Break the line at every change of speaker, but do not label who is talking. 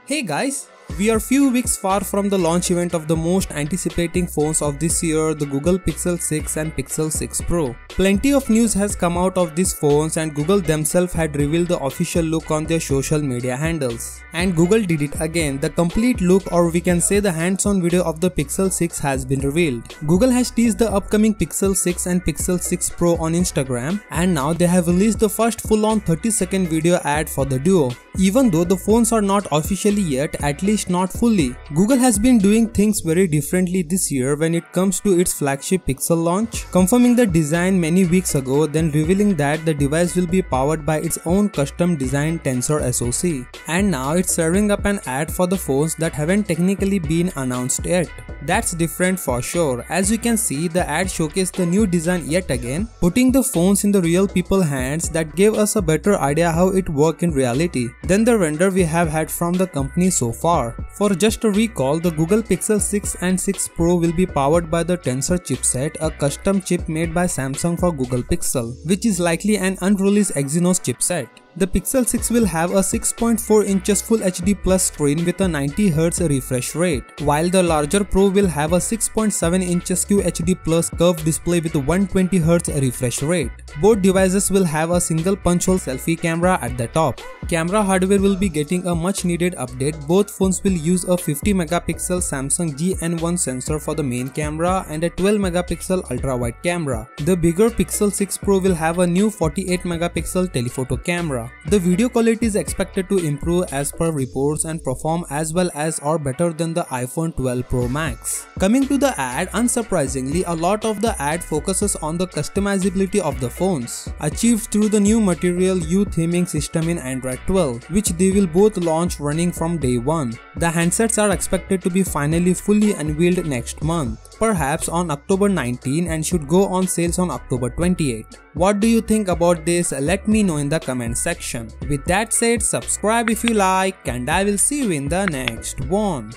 Hey guys, we are few weeks far from the launch event of the most anticipating phones of this year, the Google Pixel 6 and Pixel 6 Pro. Plenty of news has come out of these phones and Google themselves had revealed the official look on their social media handles. And Google did it again, the complete look, or we can say the hands-on video of the Pixel 6 has been revealed. Google has teased the upcoming Pixel 6 and Pixel 6 Pro on Instagram, and now they have released the first full-on 30-second video ad for the duo. Even though the phones are not officially yet, at least not fully. Google has been doing things very differently this year when it comes to its flagship Pixel launch, confirming the design many weeks ago, then revealing that the device will be powered by its own custom designed Tensor SoC. And now it's serving up an ad for the phones that haven't technically been announced yet. That's different for sure. As you can see, the ad showcased the new design yet again, putting the phones in the real people hands that gave us a better idea how it works in reality than the render we have had from the company so far. For just a recall, the Google Pixel 6 and 6 Pro will be powered by the Tensor chipset, a custom chip made by Samsung for Google Pixel, which is likely an unreleased Exynos chipset. The Pixel 6 will have a 6.4 inches Full HD Plus screen with a 90Hz refresh rate, while the larger Pro will have a 6.7 inches QHD Plus curved display with a 120Hz refresh rate. Both devices will have a single punch-hole selfie camera at the top. Camera hardware will be getting a much needed update. Both phones will use a 50 megapixel Samsung GN1 sensor for the main camera and a 12 megapixel ultra-wide camera. The bigger Pixel 6 Pro will have a new 48 megapixel telephoto camera. The video quality is expected to improve as per reports and perform as well as or better than the iPhone 12 Pro Max. Coming to the ad, unsurprisingly, a lot of the ad focuses on the customizability of the phones, achieved through the new Material You theming system in Android 12, which they will both launch running from day one. The handsets are expected to be finally fully unveiled next month, perhaps on October 19, and should go on sales on October 28. What do you think about this? Let me know in the comment section. With that said, subscribe if you like, and I will see you in the next one.